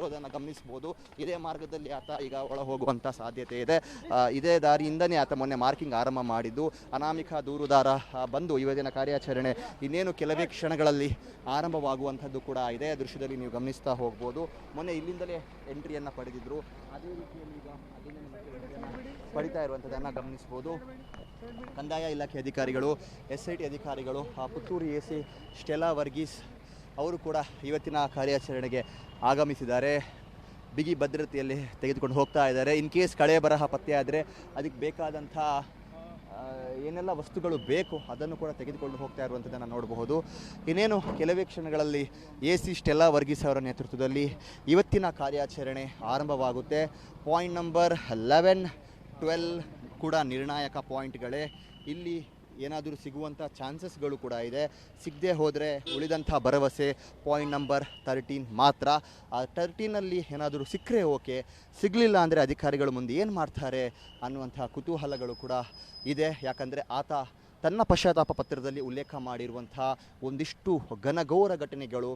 ಇರೋದನ್ನು ಗಮನಿಸಬಹುದು. ಇದೇ ಮಾರ್ಗದಲ್ಲಿ ಆತ ಈಗ ಒಳ ಹೋಗುವಂಥ ಸಾಧ್ಯತೆ ಇದೆ. ಇದೇ ದಾರಿಯಿಂದನೇ ಆತ ಮೊನ್ನೆ ಮಾರ್ಕಿಂಗ್ ಆರಂಭ ಮಾಡಿದ್ದು. ಅನಾಮಿಕ ದೂರುದಾರ ಬಂದು ಇವತ್ತಿನ ಕಾರ್ಯಾಚರಣೆ ಇನ್ನೇನು ಕೆಲವೇ ಕ್ಷಣಗಳಲ್ಲಿ ಆರಂಭವಾಗುವಂಥದ್ದು ಕೂಡ ಇದೆ. ದೃಶ್ಯದಲ್ಲಿ ನೀವು ಗಮನಿಸ್ತಾ ಹೋಗ್ಬೋದು. ಮೊನ್ನೆ ಇಲ್ಲಿಂದಲೇ ಎಂಟ್ರಿಯನ್ನು ಪಡೆದಿದ್ರು, ಅದೇ ರೀತಿಯಲ್ಲಿ ಈಗ ಪಡಿತಾ ಇರುವಂಥದ್ದನ್ನು ಗಮನಿಸ್ಬೋದು. ಕಂದಾಯ ಇಲಾಖೆ ಅಧಿಕಾರಿಗಳು, SIT ಅಧಿಕಾರಿಗಳು, ಪುತ್ತೂರು AC ಸ್ಟೆಲಾ ವರ್ಗೀಸ್ ಅವರು ಕೂಡ ಇವತ್ತಿನ ಕಾರ್ಯಾಚರಣೆಗೆ ಆಗಮಿಸಿದ್ದಾರೆ. ಬಿಗಿ ಭದ್ರತೆಯಲ್ಲಿ ತೆಗೆದುಕೊಂಡು ಹೋಗ್ತಾ ಇದ್ದಾರೆ. ಇನ್ ಕೇಸ್ ಕಳೆ ಬರಹ ಪತ್ತೆ ಆದರೆ ಅದಕ್ಕೆ ಬೇಕಾದಂಥ ಏನೆಲ್ಲ ವಸ್ತುಗಳು ಬೇಕು ಅದನ್ನು ಕೂಡ ತೆಗೆದುಕೊಂಡು ಹೋಗ್ತಾ ಇರುವಂಥದ್ದನ್ನು ನೋಡಬಹುದು. ಇನ್ನೇನು ಕೆಲವೇ ಕ್ಷಣಗಳಲ್ಲಿ AC ಸ್ಟೆಲಾ ವರ್ಗೀಸ್ ಅವರ ನೇತೃತ್ವದಲ್ಲಿ ಇವತ್ತಿನ ಕಾರ್ಯಾಚರಣೆ ಆರಂಭವಾಗುತ್ತೆ. ಪಾಯಿಂಟ್ ನಂಬರ್ 11, 12 ಕೂಡ ನಿರ್ಣಾಯಕ ಪಾಯಿಂಟ್ಗಳೇ. ಇಲ್ಲಿ ಏನಾದರೂ ಸಿಗುವಂಥ ಚಾನ್ಸಸ್ಗಳು ಕೂಡ ಇದೆ. ಸಿಗದೆ ಹೋದರೆ ಉಳಿದಂಥ ಭರವಸೆ ಪಾಯಿಂಟ್ ನಂಬರ್ 13 ಮಾತ್ರ. ಆ 13ನಲ್ಲಿ ಏನಾದರೂ ಸಿಕ್ಕರೆ ಓಕೆ, ಸಿಗಲಿಲ್ಲ ಅಂದರೆ ಅಧಿಕಾರಿಗಳು ಮುಂದೆ ಏನು ಮಾಡ್ತಾರೆ ಅನ್ನುವಂಥ ಕುತೂಹಲಗಳು ಕೂಡ ಇದೆ. ಯಾಕಂದರೆ ಆತ ತನ್ನ ಪಶ್ಚಾತ್ತಾಪ ಪತ್ರದಲ್ಲಿ ಉಲ್ಲೇಖ ಮಾಡಿರುವಂಥ ಒಂದಿಷ್ಟು ಘನಘೋರ ಘಟನೆಗಳು,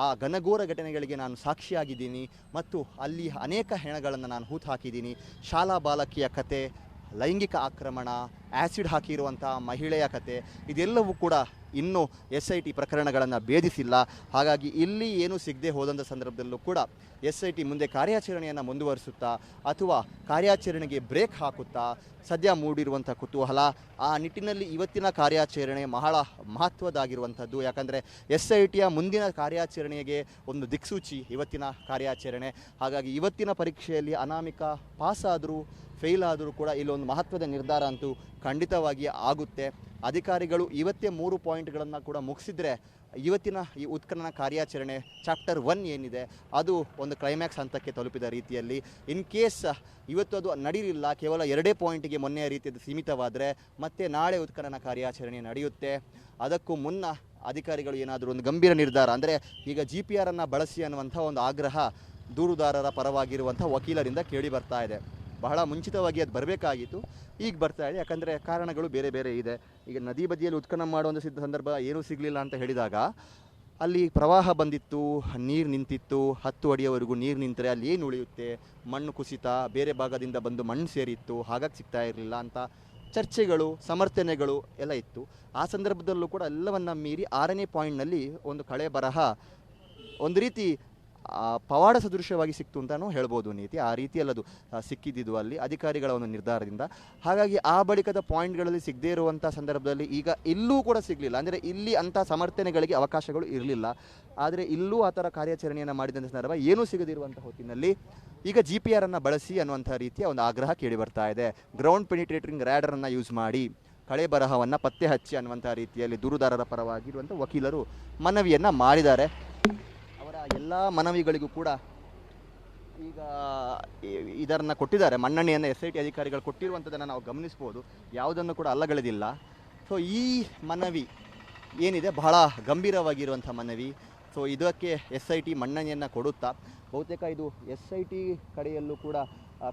ಆ ಘನಘೋರ ಘಟನೆಗಳಿಗೆ ನಾನು ಸಾಕ್ಷಿಯಾಗಿದ್ದೀನಿ ಮತ್ತು ಅಲ್ಲಿ ಅನೇಕ ಹೆಣಗಳನ್ನು ನಾನು ಹೂತು ಹಾಕಿದ್ದೀನಿ. ಶಾಲಾ ಬಾಲಕಿಯ ಕತೆ, ಲೈಂಗಿಕ ಆಕ್ರಮಣ, ಆ್ಯಸಿಡ್ ಹಾಕಿರುವಂಥ ಮಹಿಳೆಯ ಕತೆ, ಇದೆಲ್ಲವೂ ಕೂಡ ಇನ್ನೂ SIT ಪ್ರಕರಣಗಳನ್ನು ಭೇದಿಸಿಲ್ಲ. ಹಾಗಾಗಿ ಇಲ್ಲಿ ಏನೂ ಸಿಗದೆ ಹೋದಂಥ ಸಂದರ್ಭದಲ್ಲೂ ಕೂಡ SIT ಮುಂದೆ ಕಾರ್ಯಾಚರಣೆಯನ್ನು ಮುಂದುವರಿಸುತ್ತಾ ಅಥವಾ ಕಾರ್ಯಾಚರಣೆಗೆ ಬ್ರೇಕ್ ಹಾಕುತ್ತಾ ಸದ್ಯ ಮೂಡಿರುವಂಥ ಕುತೂಹಲ. ಆ ನಿಟ್ಟಿನಲ್ಲಿ ಇವತ್ತಿನ ಕಾರ್ಯಾಚರಣೆ ಬಹಳ ಮಹತ್ವದಾಗಿರುವಂಥದ್ದು. ಯಾಕಂದರೆ SITಯ ಮುಂದಿನ ಕಾರ್ಯಾಚರಣೆಗೆ ಒಂದು ದಿಕ್ಸೂಚಿ ಇವತ್ತಿನ ಕಾರ್ಯಾಚರಣೆ. ಹಾಗಾಗಿ ಇವತ್ತಿನ ಪರೀಕ್ಷೆಯಲ್ಲಿ ಅನಾಮಿಕ ಪಾಸಾದರೂ ಫೇಲ್ ಆದರೂ ಕೂಡ ಇಲ್ಲೊಂದು ಮಹತ್ವದ ನಿರ್ಧಾರ ಅಂತೂ ಖಂಡಿತವಾಗಿ ಆಗುತ್ತೆ. ಅಧಿಕಾರಿಗಳು ಇವತ್ತೇ 3 ಪಾಯಿಂಟ್ಗಳನ್ನು ಕೂಡ ಮುಗಿಸಿದ್ರೆ ಇವತ್ತಿನ ಈ ಉತ್ಖನನ ಕಾರ್ಯಾಚರಣೆ ಚಾಪ್ಟರ್ 1 ಏನಿದೆ ಅದು ಒಂದು ಕ್ಲೈಮ್ಯಾಕ್ಸ್ ಹಂತಕ್ಕೆ ತಲುಪಿದ ರೀತಿಯಲ್ಲಿ. ಇನ್ ಕೇಸ್ ಇವತ್ತು ಅದು ನಡೆಯಲಿಲ್ಲ, ಕೇವಲ 2 ಪಾಯಿಂಟಿಗೆ ಮೊನ್ನೆಯ ರೀತಿಯಲ್ಲಿ ಸೀಮಿತವಾದರೆ ಮತ್ತೆ ನಾಳೆ ಉತ್ಖನನ ಕಾರ್ಯಾಚರಣೆ ನಡೆಯುತ್ತೆ. ಅದಕ್ಕೂ ಮುನ್ನ ಅಧಿಕಾರಿಗಳು ಏನಾದರೂ ಒಂದು ಗಂಭೀರ ನಿರ್ಧಾರ, ಅಂದರೆ ಈಗ GPR ಅನ್ನು ಬಳಸಿ ಅನ್ನುವಂಥ ಒಂದು ಆಗ್ರಹ ದೂರುದಾರರ ಪರವಾಗಿರುವಂಥ ವಕೀಲರಿಂದ ಕೇಳಿ ಬರ್ತಾ ಇದೆ. ಬಹಳ ಮುಂಚಿತವಾಗಿ ಅದು ಬರಬೇಕಾಗಿತ್ತು, ಈಗ ಬರ್ತಾ ಇದೆ. ಯಾಕಂದರೆ ಕಾರಣಗಳು ಬೇರೆ ಬೇರೆ ಇದೆ. ಈಗ ನದಿ ಬದಿಯಲ್ಲಿ ಉತ್ಖನನ ಮಾಡುವಂಥ ಸಂದರ್ಭ ಏನೂ ಸಿಗಲಿಲ್ಲ ಅಂತ ಹೇಳಿದಾಗ ಅಲ್ಲಿ ಪ್ರವಾಹ ಬಂದಿತ್ತು, ನೀರು ನಿಂತಿತ್ತು, 10 ಅಡಿಯವರೆಗೂ ನೀರು ನಿಂತರೆ ಅಲ್ಲಿ ಏನು ಉಳಿಯುತ್ತೆ, ಮಣ್ಣು ಕುಸಿತ, ಬೇರೆ ಭಾಗದಿಂದ ಬಂದು ಮಣ್ಣು ಸೇರಿತ್ತು, ಹಾಗಾಗಿ ಸಿಗ್ತಾ ಇರಲಿಲ್ಲ ಅಂತ ಚರ್ಚೆಗಳು, ಸಮರ್ಥನೆಗಳು ಎಲ್ಲ ಇತ್ತು. ಆ ಸಂದರ್ಭದಲ್ಲೂ ಕೂಡ ಎಲ್ಲವನ್ನ ಮೀರಿ 6ನೇ ಪಾಯಿಂಟ್ನಲ್ಲಿ ಒಂದು ಕಳೆ ಬರಹ ಒಂದು ರೀತಿ ಪವಾಡ ಸದೃಶ್ಯವಾಗಿ ಸಿಕ್ತು ಅಂತಲೂ ಹೇಳ್ಬೋದು. ನೀತಿ ಆ ರೀತಿಯಲ್ಲದು ಸಿಕ್ಕಿದ್ದು ಅಲ್ಲಿ ಅಧಿಕಾರಿಗಳ ಒಂದು ನಿರ್ಧಾರದಿಂದ. ಹಾಗಾಗಿ ಆ ಬಳಿಕದ ಪಾಯಿಂಟ್ಗಳಲ್ಲಿ ಸಿಗದೇ ಇರುವಂಥ ಸಂದರ್ಭದಲ್ಲಿ ಈಗ ಇಲ್ಲೂ ಕೂಡ ಸಿಗಲಿಲ್ಲ. ಅಂದರೆ ಇಲ್ಲಿ ಅಂಥ ಸಮರ್ಥನೆಗಳಿಗೆ ಅವಕಾಶಗಳು ಇರಲಿಲ್ಲ. ಆದರೆ ಇಲ್ಲೂ ಆ ಥರ ಕಾರ್ಯಾಚರಣೆಯನ್ನು ಮಾಡಿದಂಥ ಸಂದರ್ಭ ಏನೂ ಸಿಗದಿರುವಂಥ ಹೊತ್ತಿನಲ್ಲಿ ಈಗ GPR ಅನ್ನು ಬಳಸಿ ಅನ್ನುವಂಥ ರೀತಿಯ ಒಂದು ಆಗ್ರಹ ಕೇಳಿ ಬರ್ತಾ ಇದೆ. ಗ್ರೌಂಡ್ ಪೆನಿಟ್ರೇಟಿಂಗ್ ರ್ಯಾಡರನ್ನು ಯೂಸ್ ಮಾಡಿ ಕಳೆ ಬರಹವನ್ನು ಪತ್ತೆ ಹಚ್ಚಿ ಅನ್ನುವಂಥ ರೀತಿಯಲ್ಲಿ ದೂರುದಾರರ ಪರವಾಗಿರುವಂಥ ವಕೀಲರು ಮನವಿಯನ್ನು ಮಾಡಿದ್ದಾರೆ. ಎಲ್ಲ ಮನವಿಗಳಿಗೂ ಕೂಡ ಈಗ ಇದನ್ನು ಕೊಟ್ಟಿದ್ದಾರೆ, ಮನ್ನಣೆಯನ್ನು SIT ಅಧಿಕಾರಿಗಳು ಕೊಟ್ಟಿರುವಂಥದ್ದನ್ನು ನಾವು ಗಮನಿಸ್ಬೋದು. ಯಾವುದನ್ನು ಕೂಡ ಅಲ್ಲಗಳೆದಿಲ್ಲ. ಸೊ ಈ ಮನವಿ ಏನಿದೆ ಬಹಳ ಗಂಭೀರವಾಗಿರುವಂಥ ಮನವಿ. ಸೊ ಇದಕ್ಕೆ SIT ಮನ್ನಣೆಯನ್ನು ಕೊಡುತ್ತಾ ಬಹುತೇಕ ಇದು SIT ಕಡೆಯಲ್ಲೂ ಕೂಡ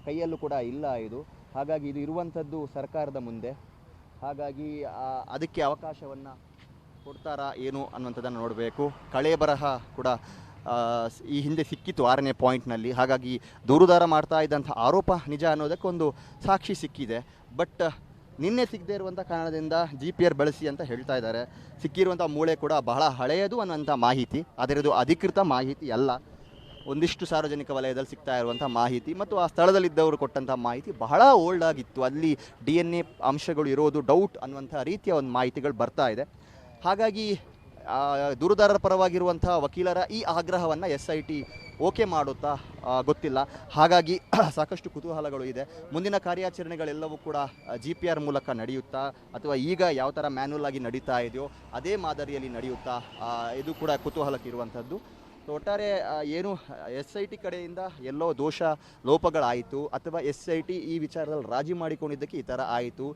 ಕೈಯಲ್ಲೂ ಕೂಡ ಇಲ್ಲ ಇದು. ಹಾಗಾಗಿ ಇದು ಇರುವಂಥದ್ದು ಸರ್ಕಾರದ ಮುಂದೆ. ಹಾಗಾಗಿ ಅದಕ್ಕೆ ಅವಕಾಶವನ್ನು ಕೊಡ್ತಾರಾ ಏನು ಅನ್ನುವಂಥದ್ದನ್ನು ನೋಡಬೇಕು. ಕಳೆ ಬರಹ ಕೂಡ ಈ ಹಿಂದೆ ಸಿಕ್ಕಿತ್ತು 6ನೇ ಪಾಯಿಂಟ್ನಲ್ಲಿ. ಹಾಗಾಗಿ ದೂರುದಾರ ಮಾಡ್ತಾ ಇದ್ದಂಥ ಆರೋಪ ನಿಜ ಅನ್ನೋದಕ್ಕೊಂದು ಸಾಕ್ಷಿ ಸಿಕ್ಕಿದೆ. ಬಟ್ ನಿನ್ನೆ ಸಿಗದೇ ಇರುವಂಥ ಕಾರಣದಿಂದ GPR ಬಳಸಿ ಅಂತ ಹೇಳ್ತಾ ಇದ್ದಾರೆ. ಸಿಕ್ಕಿರುವಂಥ ಮೂಳೆ ಕೂಡ ಬಹಳ ಹಳೆಯದು ಅನ್ನೋಂಥ ಮಾಹಿತಿ, ಅದರದು ಅಧಿಕೃತ ಮಾಹಿತಿ ಅಲ್ಲ. ಒಂದಿಷ್ಟು ಸಾರ್ವಜನಿಕ ವಲಯದಲ್ಲಿ ಸಿಗ್ತಾ ಇರುವಂಥ ಮಾಹಿತಿ ಮತ್ತು ಆ ಸ್ಥಳದಲ್ಲಿದ್ದವರು ಕೊಟ್ಟಂಥ ಮಾಹಿತಿ ಬಹಳ ಓಲ್ಡ್ ಆಗಿತ್ತು. ಅಲ್ಲಿ DNA ಅಂಶಗಳು ಇರೋದು ಡೌಟ್ ಅನ್ನುವಂಥ ರೀತಿಯ ಒಂದು ಮಾಹಿತಿಗಳು ಬರ್ತಾ ಇದೆ. ಹಾಗಾಗಿ ದೂರುದಾರರ ಪರವಾಗಿರುವಂಥ ವಕೀಲರ ಈ ಆಗ್ರಹವನ್ನು SIT ಓಕೆ ಮಾಡುತ್ತಾ ಗೊತ್ತಿಲ್ಲ. ಹಾಗಾಗಿ ಸಾಕಷ್ಟು ಕುತೂಹಲಗಳು ಇದೆ. ಮುಂದಿನ ಕಾರ್ಯಾಚರಣೆಗಳೆಲ್ಲವೂ ಕೂಡ GPR ಮೂಲಕ ನಡೆಯುತ್ತಾ ಅಥವಾ ಈಗ ಯಾವ ಥರ ಮ್ಯಾನ್ಯುವಲ್ ಆಗಿ ನಡೀತಾ ಇದೆಯೋ ಅದೇ ಮಾದರಿಯಲ್ಲಿ ನಡೆಯುತ್ತಾ, ಇದು ಕೂಡ ಕುತೂಹಲಕ್ಕಿರುವಂಥದ್ದು. ಒಟ್ಟಾರೆ ಏನು SIT ಕಡೆಯಿಂದ ಎಲ್ಲೋ ದೋಷ ಲೋಪಗಳಾಯಿತು ಅಥವಾ SIT ಈ ವಿಚಾರದಲ್ಲಿ ರಾಜಿ ಮಾಡಿಕೊಂಡಿದ್ದಕ್ಕೆ ಈ ಥರ ಆಯಿತು.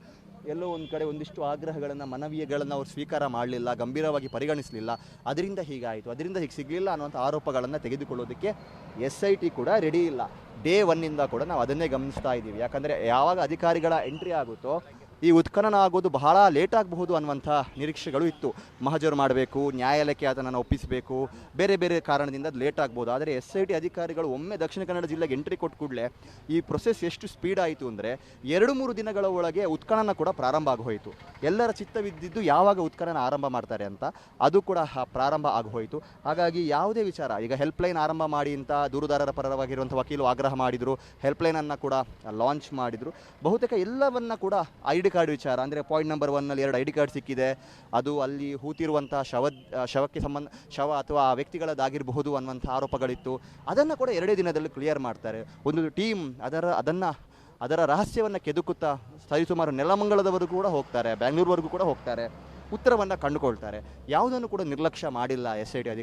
ಎಲ್ಲೋ ಒಂದು ಕಡೆ ಒಂದಿಷ್ಟು ಆಗ್ರಹಗಳನ್ನು, ಮನವಿಗಳನ್ನು ಅವ್ರು ಸ್ವೀಕಾರ ಮಾಡಲಿಲ್ಲ, ಗಂಭೀರವಾಗಿ ಪರಿಗಣಿಸಲಿಲ್ಲ, ಅದರಿಂದ ಹೀಗಾಯಿತು, ಅದರಿಂದ ಹೀಗೆ ಸಿಗಲಿಲ್ಲ ಅನ್ನುವಂಥ ಆರೋಪಗಳನ್ನು ತೆಗೆದುಕೊಳ್ಳೋದಕ್ಕೆ SIT ಕೂಡ ರೆಡಿ ಇಲ್ಲ. ಡೇ 1 ಕೂಡ ನಾವು ಅದನ್ನೇ ಗಮನಿಸ್ತಾ ಇದ್ದೀವಿ. ಯಾಕಂದರೆ ಯಾವಾಗ ಅಧಿಕಾರಿಗಳ ಎಂಟ್ರಿ ಆಗುತ್ತೋ ಈ ಉತ್ಖನನ ಆಗೋದು ಬಹಳ ಲೇಟ್ ಆಗಬಹುದು ಅನ್ನುವಂಥ ನಿರೀಕ್ಷೆಗಳು ಇತ್ತು. ಮಹಜರು ಮಾಡಬೇಕು, ನ್ಯಾಯಾಲಯಕ್ಕೆ ಅದನ್ನು ಒಪ್ಪಿಸಬೇಕು, ಬೇರೆ ಬೇರೆ ಕಾರಣದಿಂದ ಅದು ಲೇಟ್ ಆಗ್ಬೋದು. ಆದರೆ SIT ಅಧಿಕಾರಿಗಳು ಒಮ್ಮೆ ದಕ್ಷಿಣ ಕನ್ನಡ ಜಿಲ್ಲೆಗೆ ಎಂಟ್ರಿ ಕೊಟ್ಟ ಕೂಡಲೇ ಈ ಪ್ರೊಸೆಸ್ ಎಷ್ಟು ಸ್ಪೀಡ್ ಆಯಿತು ಅಂದರೆ 2-3 ದಿನಗಳ ಒಳಗೆ ಉತ್ಖನನ ಕೂಡ ಪ್ರಾರಂಭ ಆಗೋಯಿತು. ಎಲ್ಲರ ಚಿತ್ತವಿದ್ದಿದ್ದು ಯಾವಾಗ ಉತ್ಖನನ ಆರಂಭ ಮಾಡ್ತಾರೆ ಅಂತ, ಅದು ಕೂಡ ಪ್ರಾರಂಭ ಆಗೋಯಿತು. ಹಾಗಾಗಿ ಯಾವುದೇ ವಿಚಾರ, ಈಗ ಹೆಲ್ಪ್ಲೈನ್ ಆರಂಭ ಮಾಡಿ ಅಂತ ದೂರುದಾರರ ಪರವಾಗಿರುವಂಥ ವಕೀಲು ಆಗ್ರಹ ಮಾಡಿದರು, ಹೆಲ್ಪ್ಲೈನನ್ನು ಕೂಡ ಲಾಂಚ್ ಮಾಡಿದರು. ಬಹುತೇಕ ಎಲ್ಲವನ್ನ ಕೂಡ ID ಕಾರ್ಡ್ ವಿಚಾರ, ಅಂದರೆ ಪಾಯಿಂಟ್ ನಂಬರ್ 1ನಲ್ಲಿ 2 ID ಕಾರ್ಡ್ ಸಿಕ್ಕಿದೆ, ಅದು ಅಲ್ಲಿ ಹೂತಿರುವಂಥ ಶವಕ್ಕೆ ಶವ ಅಥವಾ ಆ ವ್ಯಕ್ತಿಗಳದ್ದಾಗಿರಬಹುದು ಅನ್ನುವಂಥ ಆರೋಪಗಳಿತ್ತು. ಅದನ್ನು ಕೂಡ 2 ದಿನದಲ್ಲಿ ಕ್ಲಿಯರ್ ಮಾಡ್ತಾರೆ. ಒಂದು ಟೀಮ್ ಅದರ ರಹಸ್ಯವನ್ನು ಕೆದಕುತ್ತಾ ಸರಿಸುಮಾರು ನೆಲಮಂಗಲದವರೆಗೂ ಕೂಡ ಹೋಗ್ತಾರೆ, ಬೆಂಗಳೂರುವರೆಗೂ ಕೂಡ ಹೋಗ್ತಾರೆ, ಉತ್ತರವನ್ನು ಕಂಡುಕೊಳ್ತಾರೆ. ಯಾವುದನ್ನು ಕೂಡ ನಿರ್ಲಕ್ಷ್ಯ ಮಾಡಿಲ್ಲ SIT ಅಧಿಕಾರಿಗಳು.